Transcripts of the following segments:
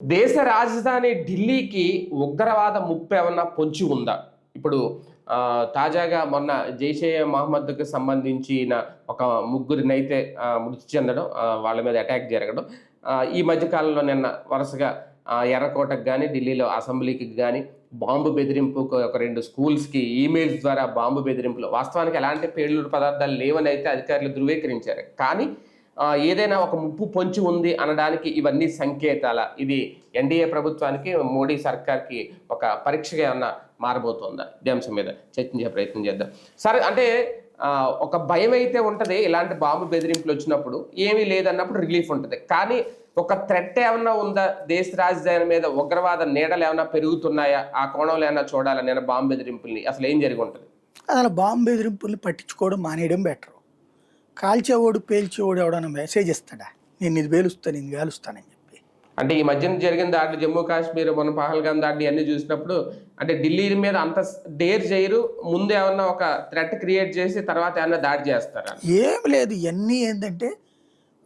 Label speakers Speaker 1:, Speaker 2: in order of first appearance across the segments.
Speaker 1: దేశ రాజధాని ఢిల్లీకి ఉగ్రవాద ముప్పు ఏమన్నా పొంచి ఉందా? ఇప్పుడు తాజాగా మొన్న జైషే మహమ్మద్‌కి సంబంధించిన ఒక ముగ్గురినైతే మృతి చెందడం, వాళ్ళ మీద అటాక్ జరగడం. ఈ మధ్య కాలంలో నిన్న వరుసగా ఎర్రకోటకు గాని, ఢిల్లీలో అసెంబ్లీకి గాని బాంబు బెదిరింపు ఒక 2 స్కూల్స్‌కి ఈమెయిల్స్ ద్వారా బాంబు బెదిరింపులు. వాస్తవానికి ఎలాంటి పేలుడు పదార్థాలు లేవని అయితే అధికారులు ధృవీకరించారు. కానీ ఏదైనా ఒక ముప్పు పొంచి ఉంది అనడానికి ఇవన్నీ సంకేతాలా? ఇది ఎన్‌డీఏ ప్రభుత్వానికి, మోడీ సర్కార్‌కి ఒక పరీక్షగా ఏమన్నా మారబోతోందా? ఇదే అంశం మీద చర్చించే ప్రయత్నం చేద్దాం. సరే, అంటే ఒక భయమైతే ఉంటది. ఇలాంటి బాంబు బెదిరింపులొచ్చినప్పుడు. ఏమీ లేదన్నప్పుడు రిలీఫ్ ఉంటది. కానీ ఒక థ్రెట్ ఏమన్నా ఉందా? దేశ రాజధాని మీద ఉగ్రవాద నీడలేమన్నా పెరుగుతున్నాయా? ఆ కోణంలో ఏమన్నా చూడాలా నేను బాంబు బెదిరింపుల్ని? అసలేం జరిగుంటది?
Speaker 2: అసలు బాంబు బెదిరింపుల్ని పట్టించుకోవడం మానేయడం బెటరు. కాల్చేవాడు, పేల్చేవాడు ఎవడన్నా మెసేజ్ ఇస్తాడా? నేను ఇది పేలుస్తాను, ఇది కాలుస్తానని చెప్పి.
Speaker 1: అంటే ఈ మధ్యన జరిగిన దాడులు, జమ్మూ కాశ్మీర్, మొన్న పహల్గామ్ దాడులు ఇవన్నీ చూసినప్పుడు అంటే ఢిల్లీ మీద అంత డేర్ చేయరు. ముందు ఏమన్నా ఒక థ్రెట్ క్రియేట్ చేసి తర్వాత ఏమన్నా దాడి చేస్తారా?
Speaker 2: ఏం లేదు, ఇవన్నీ ఏంటంటే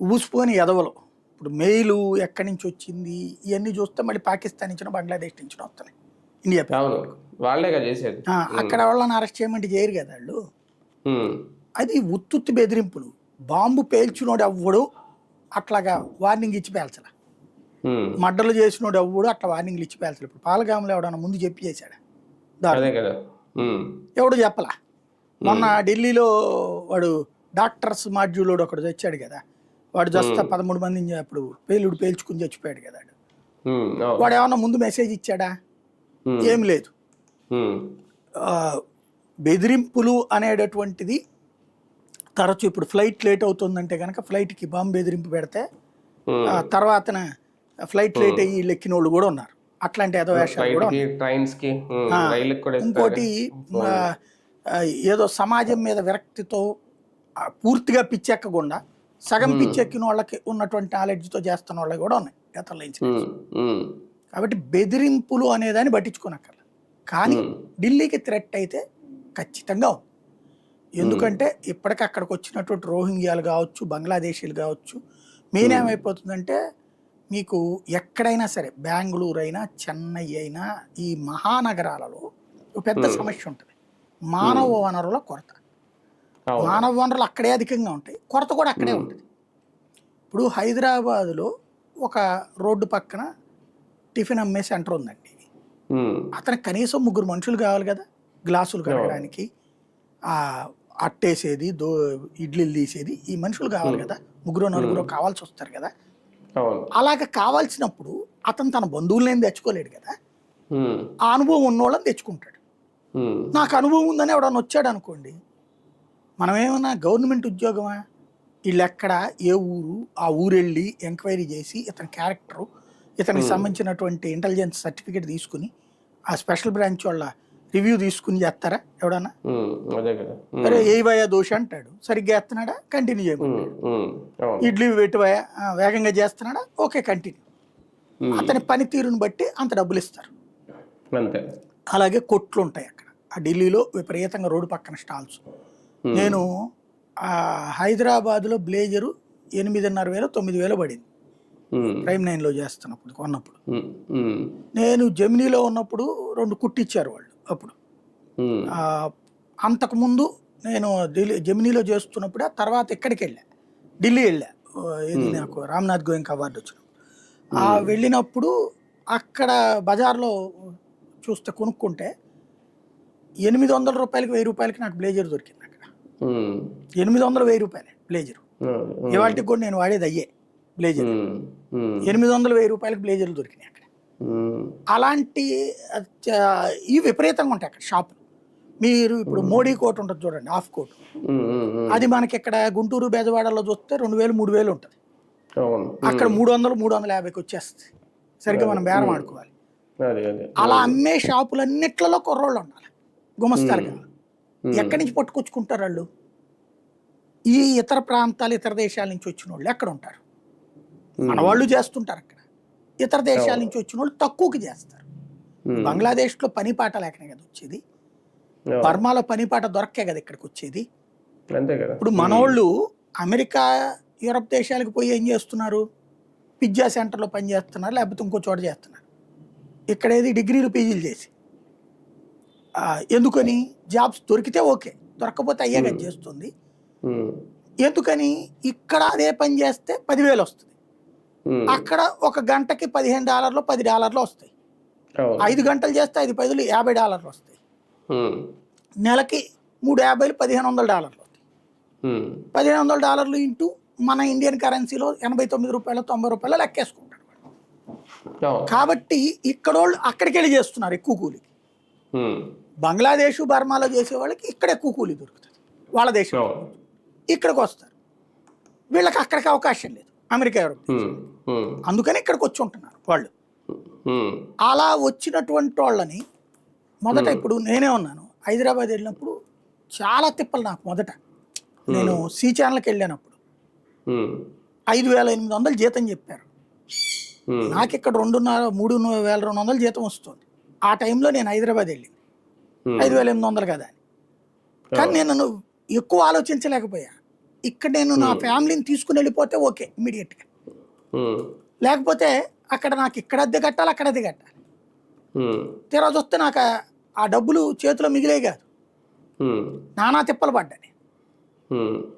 Speaker 2: ఊసిపోని ఎదవలు. ఇప్పుడు మెయిలు ఎక్కడి నుంచి వచ్చింది ఇవన్నీ చూస్తే మళ్ళీ పాకిస్తాన్ నుంచినో బంగ్లాదేశ్ నుంచినో వస్తున్నాయి ఇండియా పైన.
Speaker 1: అవును, వాళ్ళేగా చేసేది.
Speaker 2: అక్కడ వాళ్ళని అరెస్ట్ చేయమంటే చేయరు కదా వాళ్ళు.
Speaker 1: ఉమ్,
Speaker 2: అది ఉత్తుత్తి బెదిరింపులు. బాంబు పేల్చినోడు ఎవ్వడు అట్లాగా వార్నింగ్ ఇచ్చి పేల్చల.
Speaker 1: ఉమ్,
Speaker 2: మర్డర్లు చేసినోడు ఎవ్వడు అట్లా వార్నింగ్లు ఇచ్చి పేల్చలే. ఇప్పుడు పాలగాములో ఎవడన్నా ముందు చెప్పి చేశాడు
Speaker 1: అదే కదా. ఉమ్,
Speaker 2: ఎవడు చెప్పలా. మొన్న ఢిల్లీలో వాడు డాక్టర్స్ మాడ్యూల్ ఒకడు తెచ్చాడు కదా, వాడు జస్ట్ 13 మందిని అప్పుడు పేలుడు పేల్చుకుని చచ్చిపోయాడు కదా.
Speaker 1: ఉమ్, అవును.
Speaker 2: వాడు ఏమన్నా ముందు మెసేజ్ ఇచ్చాడా? ఏం లేదు.
Speaker 1: ఉమ్,
Speaker 2: బెదిరింపులు అనేటటువంటిది తరచు ఇప్పుడు ఫ్లైట్ లేట్ అవుతుందంటే కనుక ఫ్లైట్కి బాంబు బెదిరింపు పెడితే తర్వాతన ఫ్లైట్ లేట్ అయ్యి ఎక్కిన వాళ్ళు కూడా ఉన్నారు. అట్లాంటి వేషాలు కూడా ఉన్నాయి. ఇంకోటి ఏదో సమాజం మీద విరక్తితో పూర్తిగా పిచ్చెక్కకుండా సగం పిచ్చెక్కిన వాళ్ళకి ఉన్నటువంటి నాలెడ్జ్తో చేస్తున్న వాళ్ళకి కూడా ఉన్నాయి గతంలో ఇన్సిడెంట్స్. కాబట్టి బెదిరింపులు అనేదాన్ని పట్టించుకోనక్కర్లేదు. కానీ ఢిల్లీకి థ్రెట్ అయితే ఖచ్చితంగా ఉంది. ఎందుకంటే ఇప్పటికి అక్కడికి వచ్చినటువంటి రోహింగ్యాలు కావచ్చు, బంగ్లాదేశీలు కావచ్చు, మెయిన్ ఏమైపోతుందంటే మీకు ఎక్కడైనా సరే బెంగళూరు అయినా, చెన్నై అయినా, ఈ మహానగరాలలో పెద్ద సమస్య ఉంటుంది. మానవ వనరుల కొరత. మానవ వనరులు అక్కడే అధికంగా ఉంటాయి, కొరత కూడా అక్కడే ఉంటుంది. ఇప్పుడు హైదరాబాదులో ఒక రోడ్డు పక్కన టిఫిన్ అమ్మే సెంటర్ ఉందండి. అతనికి కనీసం 3 మనుషులు కావాలి కదా, గ్లాసులు కడగడానికి, అట్టేసేది, ఇడ్లీలు తీసేది, ఈ మనుషులు కావాలి కదా, 3-4 కావాల్సి వస్తారు కదా. అలాగ కావాల్సినప్పుడు అతను తన బంధువులనేం తెచ్చుకోలేడు కదా, ఆ అనుభవం ఉన్నోళ్ళని తెచ్చుకుంటాడు. నాకు అనుభవం ఉందని ఎవడన్నా వచ్చాడు అనుకోండి, మనమేమన్నా గవర్నమెంట్ ఉద్యోగమా? వీళ్ళు ఎక్కడ, ఏ ఊరు, ఆ ఊరు వెళ్ళి ఎంక్వైరీ చేసి ఇతని క్యారెక్టరు, ఇతనికి సంబంధించినటువంటి ఇంటెలిజెన్స్ సర్టిఫికేట్ తీసుకుని ఆ స్పెషల్ బ్రాంచ్ వాళ్ళ రివ్యూ తీసుకుని చేస్తారా ఎవడన్నా? సరే ఏవయా దోష అంటాడు, సరిగ్గా చేస్తున్నాడా, కంటిన్యూ చేయమంటాడు. ఇడ్లీ పెట్టువయా, వేగంగా చేస్తున్నాడా, ఓకే కంటిన్యూ. అతని పనితీరుని బట్టి అంత డబ్బులు ఇస్తారు. అలాగే కొట్లు ఉంటాయి అక్కడ. ఆ ఢిల్లీలో విపరీతంగా రోడ్డు పక్కన స్టాల్స్. నేను హైదరాబాద్లో బ్లేజరు 8,500 9,000 పడింది ప్రైమ్ 9లో చేస్తున్నప్పుడు కొన్నప్పుడు. నేను జెమినీలో ఉన్నప్పుడు 2 కుట్టిచ్చారు వాళ్ళు అప్పుడు. అంతకుముందు నేను జెమినీలో చేస్తున్నప్పుడు, ఆ తర్వాత ఎక్కడికి వెళ్ళా, ఢిల్లీ వెళ్ళా. ఇది నాకు రామ్నాథ్ గోయంకా అవార్డు వచ్చినప్పుడు. వెళ్ళినప్పుడు అక్కడ బజార్లో చూస్తే కొనుక్కుంటే 800 రూపాయలకి 1000 రూపాయలకి నాకు బ్లేజర్ దొరికింది అక్కడ. 800 1000 రూపాయలే బ్లేజరు. ఇవాళకి కూడా నేను వాడేది అయ్యే బ్లేజర్. 800 1000 రూపాయలకి బ్లేజర్లు దొరికినాయి అక్కడ. అలాంటి ఇవి విపరీతంగా ఉంటాయి అక్కడ షాపులు. మీరు ఇప్పుడు మోడీ కోట్ ఉంటుంది చూడండి, హాఫ్ కోట్, అది మనకి ఇక్కడ గుంటూరు బెజవాడలో చూస్తే 2000 3000 ఉంటుంది. అక్కడ 300 350కి వచ్చేస్తుంది. సరిగ్గా మనం బేరం ఆడుకోవాలి. అలా అమ్మే షాపులన్నిట్లలో కుర్రోళ్ళు ఉండాలి, గుమస్తాలుగా. ఎక్కడి నుంచి పట్టుకొచ్చుకుంటారు వాళ్ళు? ఈ ఇతర ప్రాంతాలు, ఇతర దేశాల నుంచి వచ్చిన వాళ్ళు ఎక్కడ ఉంటారు? మన వాళ్ళు చేస్తుంటారు అక్కడ. ఇతర దేశాల నుంచి వచ్చిన వాళ్ళు తక్కువకి చేస్తారు. బంగ్లాదేశ్లో పని పాట లేకనే కదా వచ్చేది, బర్మాలో పని పాట దొరక్కే కదా ఇక్కడికి వచ్చేది. ఇప్పుడు మనోళ్ళు అమెరికా, యూరప్ దేశాలకు పోయి ఏం చేస్తున్నారు? పిజ్జా సెంటర్లో పనిచేస్తున్నారు, లేకపోతే ఇంకో చోట చేస్తున్నారు. ఇక్కడేది డిగ్రీలు పీజీలు చేసి ఎందుకని జాబ్స్ దొరికితే ఓకే, దొరకకపోతే అయ్యే కదా చేస్తుంది. ఎందుకని ఇక్కడ అదే పని చేస్తే 10,000 వస్తుంది, అక్కడ ఒక గంటకి $15 $10 వస్తాయి. 5 గంటలు చేస్తే 5 పదులు $50 వస్తాయి. నెలకి 350 $1,500 వస్తాయి. $1,500 ఇంటూ మన ఇండియన్ కరెన్సీలో $89 $90 లెక్కేసుకుంటాడు. కాబట్టి ఇక్కడ వాళ్ళు అక్కడికి వెళ్ళి చేస్తున్నారు ఎక్కువ కూలికి. బంగ్లాదేశ్ బర్మాలో చేసే వాళ్ళకి ఇక్కడ ఎక్కువ కూలీ దొరుకుతుంది వాళ్ళ దేశం, ఇక్కడికి వస్తారు. వీళ్ళకి అక్కడికి అవకాశం లేదు అమెరికా, యూరోప్. అందుకని ఇక్కడికి వచ్చి ఉంటున్నారు వాళ్ళు. అలా వచ్చినటువంటి వాళ్ళని మొదట, ఇప్పుడు నేనే ఉన్నాను హైదరాబాద్ వెళ్ళినప్పుడు చాలా తిప్పలు నాకు. మొదట నేను సి ఛానల్కి వెళ్ళినప్పుడు 5,800 జీతం చెప్పారు. నాకు ఇక్కడ 3,200 జీతం వస్తుంది. ఆ టైంలో నేను హైదరాబాద్ వెళ్ళింది 5,800 కదా అని. కానీ నేను ఎక్కువ ఆలోచించలేకపోయా. ఇక్కడ నేను నా ఫ్యామిలీని తీసుకుని వెళ్ళిపోతే ఓకే ఇమ్మీడియట్గా, లేకపోతే అక్కడ నాకు ఇక్కడ అద్దె కట్టాలి, అక్కడ అద్దె కట్టాలి. తీరాజు వస్తే నాకు ఆ డబ్బులు చేతిలో మిగిలే కాదు, నానా తిప్పలు పడ్డాను.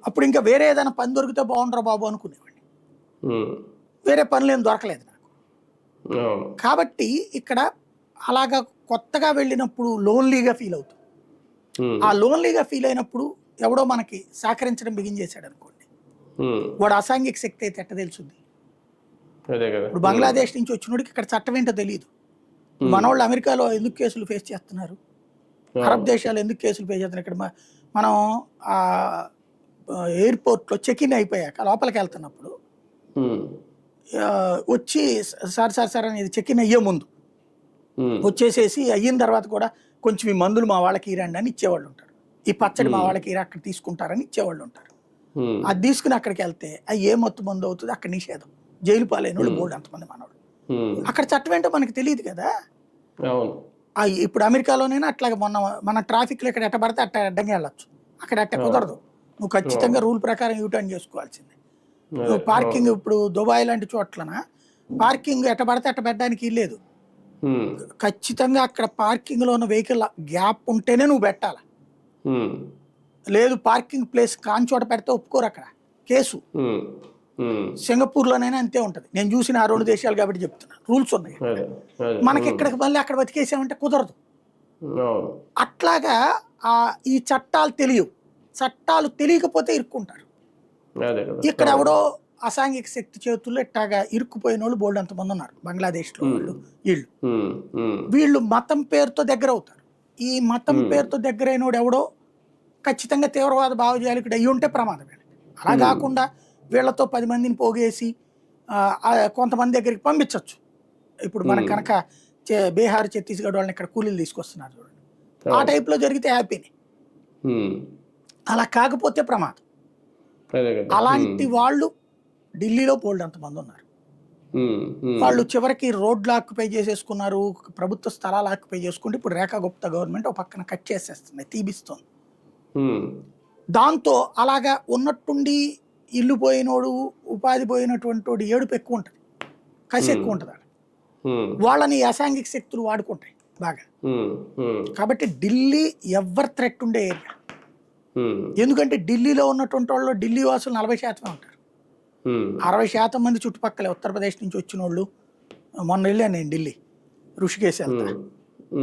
Speaker 2: అప్పుడు ఇంకా వేరే ఏదైనా పని దొరికితే బాగుండరా బాబు అనుకునేవాడిని. వేరే పనులు ఏం దొరకలేదు నాకు. కాబట్టి ఇక్కడ అలాగా కొత్తగా వెళ్ళినప్పుడు లోన్లీగా ఫీల్ అవుతుంది. ఆ లోన్లీగా ఫీల్ అయినప్పుడు ఎవడో మనకి సహకరించడం బిగించేశాడు అనుకోండి, వాడు అసాంఘిక శక్తి అయితే ఎట్ట తెలుస్తుంది. ఇప్పుడు బంగ్లాదేశ్ నుంచి వచ్చినోడికి ఇక్కడ చట్టం ఏంటో తెలియదు. మనోళ్ళు అమెరికాలో ఎందుకు కేసులు ఫేస్ చేస్తున్నారు, అరబ్ దేశాలు ఎందుకు కేసులు ఫేస్ చేస్తున్నారు. ఇక్కడ మనం ఎయిర్పోర్ట్లో చెక్ ఇన్ అయిపోయాక లోపలికి వెళ్తున్నప్పుడు వచ్చి సార్ అని చెక్ ఇన్ అయ్యే ముందు వచ్చేసేసి అయిన తర్వాత కూడా కొంచెం ఈ మందులు మా వాళ్ళకి ఇరండి అని ఇచ్చేవాళ్ళు ఉంటారు, ఈ పచ్చడి మా వాళ్ళకి ఇరా అక్కడ తీసుకుంటారని ఇచ్చేవాళ్ళు ఉంటారు. అది తీసుకుని అక్కడికి వెళ్తే అది ఏ మత్తు మందు అవుతుంది, అక్కడ నిషేధం, జైలు పాలైన వాళ్ళు బోల్డ్ అంతమంది మనవాళ్ళు. అక్కడ చట్టం ఏంటో మనకి తెలియదు కదా. ఇప్పుడు అమెరికాలోనైనా అట్లాగే మన ట్రాఫిక్లో ఇక్కడ ఎట్ట పడితే అట్ట అడ్డంగా వెళ్ళచ్చు, అక్కడ అట్ట కుదరదు. నువ్వు ఖచ్చితంగా రూల్ ప్రకారం యూటర్న్ చేసుకోవాల్సిందే. నువ్వు పార్కింగ్ ఇప్పుడు దుబాయ్ లాంటి చోట్లన పార్కింగ్ ఎట్ట పడితే అట్ట పెట్టడానికి లేదు. ఖచ్చితంగా అక్కడ పార్కింగ్ లో ఉన్న వెహికల్ గ్యాప్ ఉంటేనే నువ్వు పెట్టాలి. లేదు పార్కింగ్ ప్లేస్ కాని చోట పెడితే ఒప్పుకోరు, అక్కడ కేసు. సింగపూర్లోనైనా అంతే ఉంటుంది. నేను చూసిన ఆ 2 దేశాలు కాబట్టి చెప్తున్నా, రూల్స్ ఉన్నాయి. మనకి ఇక్కడికి మళ్ళీ అక్కడ బతికేసామంటే కుదరదు. అట్లాగా ఈ చట్టాలు తెలియవు. చట్టాలు తెలియకపోతే ఇరుక్కుంటారు. ఇక్కడ ఎవడో అసాంఘిక శక్తి చేతుల్లో ఇట్టాగా ఇరుక్కుపోయిన వాళ్ళు బోల్డ్ అంతమంది ఉన్నారు బంగ్లాదేశ్లో. వీళ్ళు మతం పేరుతో దగ్గర అవుతారు. ఈ మతం పేరుతో దగ్గర అయినోడు ఎవడో ఖచ్చితంగా తీవ్రవాద భావజాలికుడు అయ్యి ఉంటే ప్రమాదం. అలా కాకుండా వీళ్ళతో 10 మందిని పోగేసి కొంతమంది దగ్గరికి పంపించవచ్చు. ఇప్పుడు మనకు కనుక బీహార్ ఛత్తీస్గఢ్ వాళ్ళని ఇక్కడ కూలీలు తీసుకొస్తున్నారు చూడండి, ఆ టైప్లో జరిగితే హ్యాపీని. అలా కాకపోతే ప్రమాదం. అలాంటి వాళ్ళు ఢిల్లీలో బోల్డ్ అంతమంది ఉన్నారు. వాళ్ళు చివరికి రోడ్లు ఆక్యుపై చేసేసుకున్నారు, ప్రభుత్వ స్థలాలు ఆక్యుపై చేసుకుంటే ఇప్పుడు రేఖా గుప్తా గవర్నమెంట్ ఒక పక్కన కట్ చేసేస్తుంది, తీపిస్తుంది. దాంతో అలాగా ఉన్నట్టుండి ఇల్లు పోయినోడు, ఉపాధి పోయినటువంటి వాడు ఏడుపు ఎక్కువ ఉంటుంది, కసి ఎక్కువ ఉంటుంది. వాళ్ళని అసాంఘిక శక్తులు వాడుకుంటాయి బాగా. కాబట్టి ఢిల్లీ ఎవరు థ్రెట్ ఉండే ఏరియా. ఎందుకంటే ఢిల్లీలో ఉన్నటువంటి వాళ్ళు ఢిల్లీ వాసులు 40% ఉంటారు. 60% మంది చుట్టుపక్కలే ఉత్తరప్రదేశ్ నుంచి వచ్చిన వాళ్ళు. మొన్న వెళ్ళాను నేను ఢిల్లీ, ఋషికేశ్ వెళ్తా.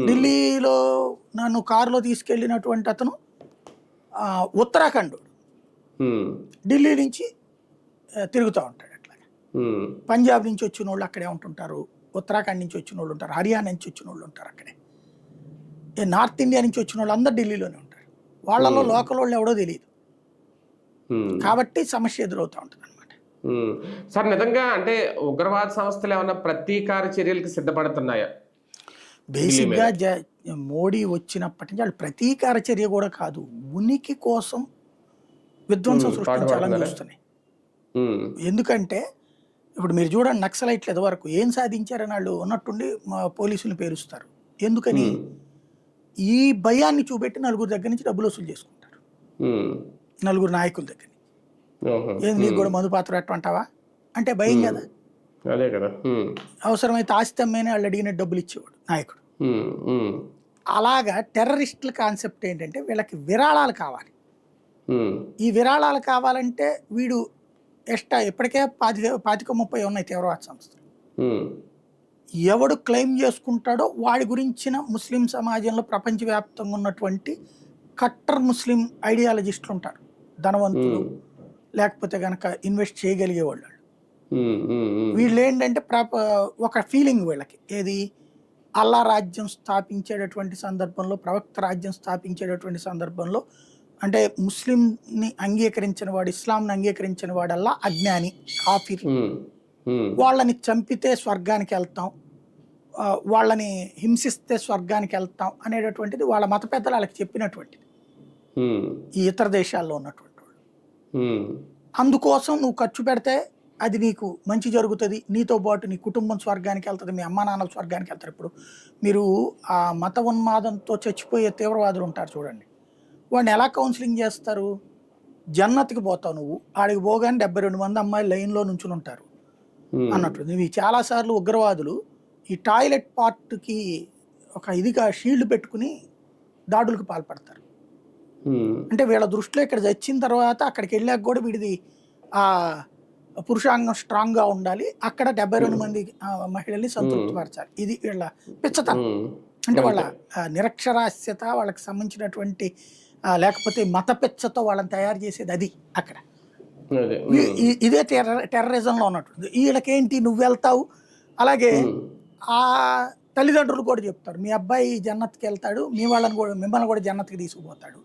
Speaker 2: ఢిల్లీలో నన్ను కారులో తీసుకెళ్ళినటువంటి అతను ఉత్తరాఖండ్, ఢిల్లీ నుంచి తిరుగుతూ ఉంటాడు. అట్లాగే పంజాబ్ నుంచి వచ్చిన వాళ్ళు అక్కడే ఉంటుంటారు, ఉత్తరాఖండ్ నుంచి వచ్చిన వాళ్ళు ఉంటారు, హర్యానా నుంచి వచ్చిన వాళ్ళు ఉంటారు అక్కడే. నార్త్ ఇండియా నుంచి వచ్చిన వాళ్ళు అందరు ఢిల్లీలోనే ఉంటారు. వాళ్ళలో లోకల్ వాళ్ళు ఎవడో తెలియదు. కాబట్టి సమస్య ఎదురవుతూ ఉంటుంది అనమాట.
Speaker 1: సార్, నిజంగా అంటే ఉగ్రవాద సంస్థలు ఏమన్నా ప్రతీకార చర్యలకు సిద్ధపడుతున్నాయా?
Speaker 2: బేసిక్గా మోడీ వచ్చినప్పటి నుంచి వాళ్ళు ప్రతీకార చర్య కూడా కాదు, ఉనికి కోసం విధ్వంసం సృష్టించాలని చూస్తున్నాయి. ఎందుకంటే ఇప్పుడు మీరు చూడండి, నక్సలైట్లు ఎదవరకు ఏం సాధించారని వాళ్ళు ఉన్నట్టుండి పోలీసులు పేరుస్తారు. ఎందుకని? ఈ భయాన్ని చూపెట్టి నలుగురు దగ్గర నుంచి డబ్బులు వసూలు చేసుకుంటారు, నలుగురు నాయకుల దగ్గర. ఏం నీకు కూడా మందు పాత్ర ఎట్టంటావా అంటే భయం కదా.
Speaker 1: అదే కదా.
Speaker 2: అవసరమైతే ఆస్తి అమ్మేనే వాళ్ళు అడిగిన డబ్బులు ఇచ్చేవాడు నాయకుడు.
Speaker 1: ఉమ్, ఉమ్,
Speaker 2: అలాగా టెర్రరిస్టుల కాన్సెప్ట్ ఏంటంటే వీళ్ళకి విరాళాలు కావాలి.
Speaker 1: ఉమ్,
Speaker 2: ఈ విరాళాలు కావాలంటే వీడు ఇప్పటికే 25-30 ఉన్నాయి తీవ్రవాద సంస్థలు.
Speaker 1: ఉమ్,
Speaker 2: ఎవడు క్లెయిమ్ చేసుకుంటాడో వాడి గురించిన ముస్లిం సమాజంలో ప్రపంచవ్యాప్తంగా ఉన్నటువంటి కట్టర్ ముస్లిం ఐడియాలజిస్టులు ఉంటారు, ధనవంతులు లేకపోతే కనుక ఇన్వెస్ట్ చేయగలిగే వాళ్ళు.
Speaker 1: ఉమ్, ఉమ్, ఉమ్,
Speaker 2: వీళ్ళు ఏంటంటే ఒక ఫీలింగ్ వీళ్ళకి ఏది, అల్లా రాజ్యం స్థాపించేటటువంటి సందర్భంలో, ప్రవక్త రాజ్యం స్థాపించేటటువంటి సందర్భంలో అంటే ముస్లింని అంగీకరించిన వాడు, ఇస్లాంని అంగీకరించిన వాడల్లా అజ్ఞాని, కాఫిర్,
Speaker 1: ఉమ్, ఉమ్,
Speaker 2: వాళ్ళని చంపితే స్వర్గానికి వెళ్తాం, వాళ్ళని హింసిస్తే స్వర్గానికి వెళ్తాం అనేటటువంటిది వాళ్ళ మత పెద్దలు వాళ్ళకి చెప్పినటువంటిది
Speaker 1: ఉమ్,
Speaker 2: ఈ ఇతర దేశాల్లో ఉన్నటువంటి వాళ్ళు.
Speaker 1: ఉమ్,
Speaker 2: అందుకోసం నువ్వు ఖర్చు పెడితే అది నీకు మంచి జరుగుతుంది, నీతో పాటు నీ కుటుంబం స్వర్గానికి వెళ్తుంది, మీ అమ్మా నాన్నలు స్వర్గానికి వెళ్తారు. ఇప్పుడు మీరు ఆ మత ఉన్మాదంతో చచ్చిపోయే తీవ్రవాదులు ఉంటారు చూడండి, వాడిని ఎలా కౌన్సిలింగ్ చేస్తారు? జన్నతికి పోతావు నువ్వు, ఆడికి పోగానే 72 మంది అమ్మాయిలు లైన్లో నుంచుని ఉంటారు అన్నట్టు. నువ్వు చాలాసార్లు ఉగ్రవాదులు ఈ టాయిలెట్ పార్ట్కి ఒక ఇదిగా షీల్డ్ పెట్టుకుని దాడులకు పాల్పడతారు. అంటే వీళ్ళ దృష్టిలో ఇక్కడ చచ్చిన తర్వాత అక్కడికి వెళ్ళాక కూడా వీడిది ఆ పురుషాంగం స్ట్రాంగ్గా ఉండాలి, అక్కడ 72 మంది మహిళల్ని సంతృప్తిపరచాలి. ఇది వీళ్ళ పిచ్చతనం. అంటే వాళ్ళ నిరక్షరాస్యత, వాళ్ళకి సంబంధించినటువంటి లేకపోతే మత పిచ్చతో వాళ్ళని తయారు చేసేది అది అక్కడ. ఇదే టెర్రరిజంలో ఉన్నట్టు. వీళ్ళకేంటి, నువ్వు వెళ్తావు, అలాగే ఆ తల్లిదండ్రులు కూడా చెప్తారు మీ అబ్బాయి జన్నత్కి వెళ్తాడు, మిమ్మల్ని కూడా జన్నత్కి తీసుకుపోతాడు,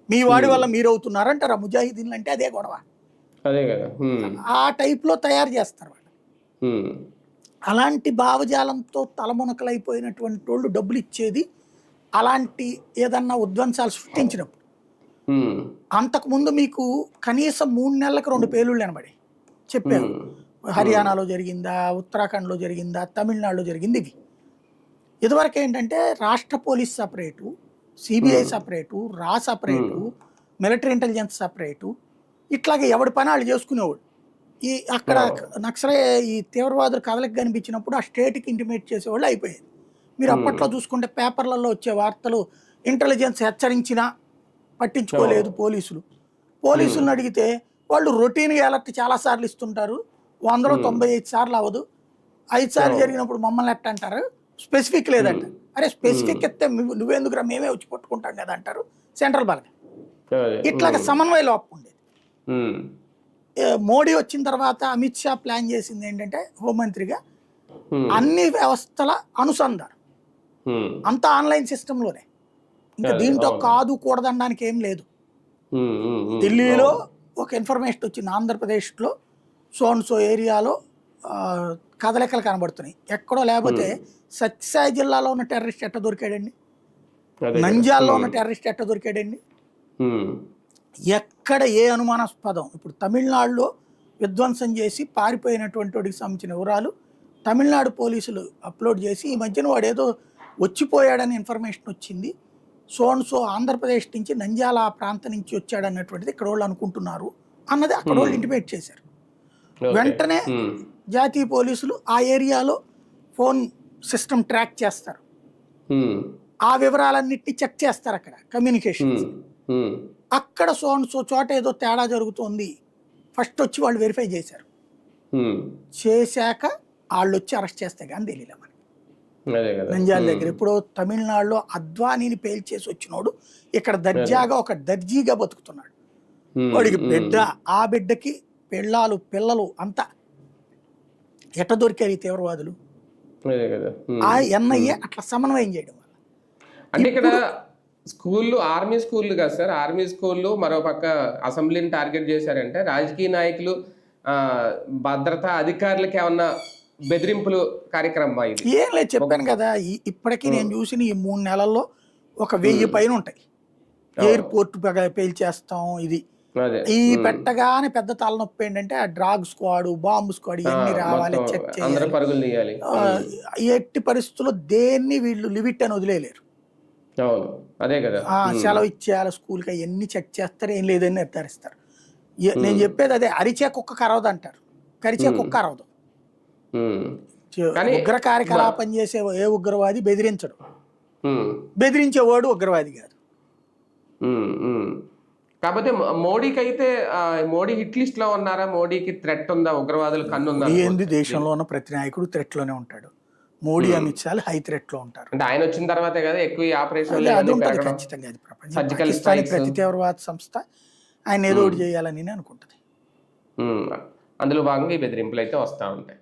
Speaker 2: మీ వాడి వల్ల మీరు అవుతున్నారు అంటారు. ముజాహిదీన్లు అంటే అదే గొడవ,
Speaker 1: అదే కదా.
Speaker 2: ఆ టైప్లో తయారు చేస్తారు వాళ్ళు. అలాంటి భావజాలంతో తలమునకలైపోయినటువంటి వాళ్ళు డబ్బులు ఇచ్చేది అలాంటి ఏదన్నా ఉద్వంసాలు సృష్టించినప్పుడు. అంతకుముందు మీకు కనీసం 3 నెలలకు 2 పేలుళ్ళు అనబడి చెప్పారు. హర్యానాలో జరిగిందా, ఉత్తరాఖండ్లో జరిగిందా, తమిళనాడులో జరిగింది. ఇవి ఇదివరకు ఏంటంటే రాష్ట్ర పోలీస్ సపరేటు, సిబిఐ సపరేటు, రా సపరేటు, మిలిటరీ ఇంటెలిజెన్స్ సపరేటు, ఇట్లాగే ఎవడి పని వాళ్ళు చేసుకునేవాడు. అక్కడ ఈ తీవ్రవాదులు కథలకు కనిపించినప్పుడు ఆ స్టేట్కి ఇంటిమేట్ చేసేవాళ్ళు అయిపోయేది. మీరు అప్పట్లో చూసుకుంటే పేపర్లలో వచ్చే వార్తలు, ఇంటెలిజెన్స్ హెచ్చరించినా పట్టించుకోలేదు పోలీసులను అడిగితే వాళ్ళు రొటీన్గా అలర్ట్ చాలాసార్లు ఇస్తుంటారు, 100లో 95 సార్లు అవ్వదు, 5 సార్లు జరిగినప్పుడు మమ్మల్ని ఎట్ట అంటారు, స్పెసిఫిక్ లేదంట. అరే స్పెసిఫిక్ ఎత్తే నువ్వెందుకురా, మేమే వచ్చి పట్టుకుంటాం కదా అంటారు సెంట్రల్ బలగా. ఇట్లాగ సమన్వయ లోపం ఉండేది. మోడీ వచ్చిన తర్వాత అమిత్ షా ప్లాన్ చేసింది ఏంటంటే హోంమంత్రిగా అన్ని వ్యవస్థల అనుసంధానం అంతా ఆన్లైన్ సిస్టంలోనే, ఇంకా దీంట్లో కాదు కూడదనడానికి ఏం లేదు. ఢిల్లీలో ఒక ఇన్ఫర్మేషన్ వచ్చింది, ఆంధ్రప్రదేశ్లో సో ఏరియాలో కదలికలు కనబడుతున్నాయి, ఎక్కడో లేకపోతే సత్యసాయి జిల్లాలో ఉన్న టెర్రరిస్ట్ ఎట్ట దొరికాడండి, నంద్యాలలో ఉన్న టెర్రరిస్ట్ ఎట్ట దొరికాడండి, ఎక్కడ ఏ అనుమానాస్పదం. ఇప్పుడు తమిళనాడులో విధ్వంసం చేసి పారిపోయినటువంటి వాడికి సంబంధించిన వివరాలు తమిళనాడు పోలీసులు అప్లోడ్ చేసి ఈ మధ్యన వాడు ఏదో వచ్చిపోయాడని ఇన్ఫర్మేషన్ వచ్చింది, సో ఆంధ్రప్రదేశ్ నుంచి నంద్యాల ప్రాంతం నుంచి వచ్చాడన్నటువంటిది ఇక్కడ వాళ్ళు అనుకుంటున్నారు అన్నది అక్కడ వాళ్ళు ఇంటిమేట్ చేశారు. వెంటనే జాతీయ పోలీసులు ఆ ఏరియాలో ఫోన్ సిస్టమ్ ట్రాక్ చేస్తారు, ఆ వివరాలన్నిటిని చెక్ చేస్తారు అక్కడ కమ్యూనికేషన్. అక్కడ సో చోట ఏదో తేడా జరుగుతోంది, ఫస్ట్ వచ్చి వాళ్ళు వెరిఫై చేశారు, చేశాక వాళ్ళు వచ్చి అరెస్ట్ చేస్తే కానీ తెలియలే మనకి. నంద్యాల దగ్గర ఇప్పుడు తమిళనాడులో అద్వానీని పేల్చేసి వచ్చినోడు ఇక్కడ దర్జీగా బతుకుతున్నాడు, వాడికి బిడ్డ, ఆ బిడ్డకి పిల్లలు అంతా ఎట్ట దొరికారు ఈ తీవ్రవాదులు. ఆ ఎన్ఐఏ అట్లా సమన్వయం చేయడం వల్ల.
Speaker 1: అంటే ఇక్కడ స్కూళ్ళు ఆర్మీ స్కూళ్ళు కాదు సార్, ఆర్మీ స్కూళ్ళు మరోపక్క అసెంబ్లీని టార్గెట్ చేశారంటే రాజకీయ నాయకులు, భద్రతా అధికారులకి ఏమన్నా బెదిరింపులు కార్యక్రమం ఇది?
Speaker 2: ఏం లేదు, చెప్పాను కదా, ఇప్పటికీ నేను చూసిన ఈ 3 నెలల్లో 1000 పైన ఉంటాయి. ఎయిర్పోర్ట్ పేల్చేస్తాం, ఇది ఈ పెట్టగానే పెద్ద తలనొప్పి ఏంటంటే ఆ డ్రాగ్ స్క్వాడ్, బాంబు స్క్వాడ్ ఇవన్నీ రావాలి, చెక్ చేయాలి. ఎట్టి పరిస్థితుల్లో దేన్ని వీళ్ళు లిమిట్ అని వదిలేయలేరు.
Speaker 1: అదే కదా,
Speaker 2: సెలవు ఇచ్చేయాలి స్కూల్కి, అవన్నీ చెక్ చేస్తారు, ఏం లేదని నిర్ధారిస్తారు. నేను చెప్పేది అదే, అరిచే కుక్క కరవదు అంటారు, కరిచే కుక్క అరవదు.
Speaker 1: ఉమ్. కానీ
Speaker 2: ఉగ్ర కార్యకలాపం చేసే ఏ ఉగ్రవాది బెదిరించడు,
Speaker 1: ఉమ్,
Speaker 2: బెదిరించేవాడు ఉగ్రవాది కాదు.
Speaker 1: ఉమ్, ఉమ్. కాకపోతే మోడీకి అయితే మోడీ హిట్ లిస్ట్ లో ఉన్నారా? మోడీకి థ్రెట్ ఉందా? ఉగ్రవాదులు కన్ను ఉందా
Speaker 2: మోడీ ఏంది,
Speaker 1: అనుకోవచ్చా?
Speaker 2: దేశంలో ఉన్న ప్రతి నాయకుడు థ్రెట్ లోనే ఉంటాడు. మోడీ అమిత్ షాలు హై థ్రెట్ లో ఉంటారు.
Speaker 1: అంటే ఆయన వచ్చిన తర్వాతే కదా ఎక్కువ ఈ ఆపరేషన్లు
Speaker 2: అది
Speaker 1: ఇవన్నీ
Speaker 2: ఉంటుంది
Speaker 1: పెరగడం,
Speaker 2: ఖచ్చితంగా. అది ప్రపంచం
Speaker 1: సర్జికల్
Speaker 2: పాకిస్తానీ
Speaker 1: స్ట్రైక్స్.
Speaker 2: ప్రతి తీవ్రవాద సంస్థ ఆయన ఏదో ఒకటి చేయాలని అనుకుంటుంది.
Speaker 1: అందులో భాగంగా ఈ బెదిరింపులు అయితే వస్తూ ఉంటాయి.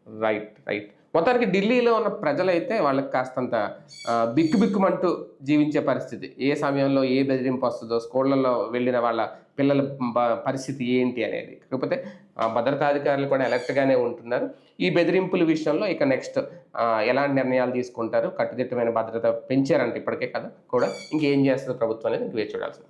Speaker 1: Right, right. మొత్తానికి ఢిల్లీలో ఉన్న ప్రజలైతే వాళ్ళకి కాస్తంత బిక్కుబిక్కుమంటూ జీవించే పరిస్థితి. ఏ సమయంలో ఏ బెదిరింపు వస్తుందో, స్కూళ్ళల్లో వెళ్ళిన వాళ్ళ పిల్లల పరిస్థితి ఏంటి అనేది. కాకపోతే భద్రతాధికారులు కూడా అలర్ట్గానే ఉంటున్నారు. ఈ బెదిరింపుల విషయంలో ఇక నెక్స్ట్ ఎలాంటి నిర్ణయాలు తీసుకుంటారు, కట్టుదిట్టమైన భద్రత పెంచారంటే ఇప్పటికే కదా కూడా, ఇంకేం చేస్తుంది ప్రభుత్వం అనేది ఇంక వేచి చూడాల్సింది.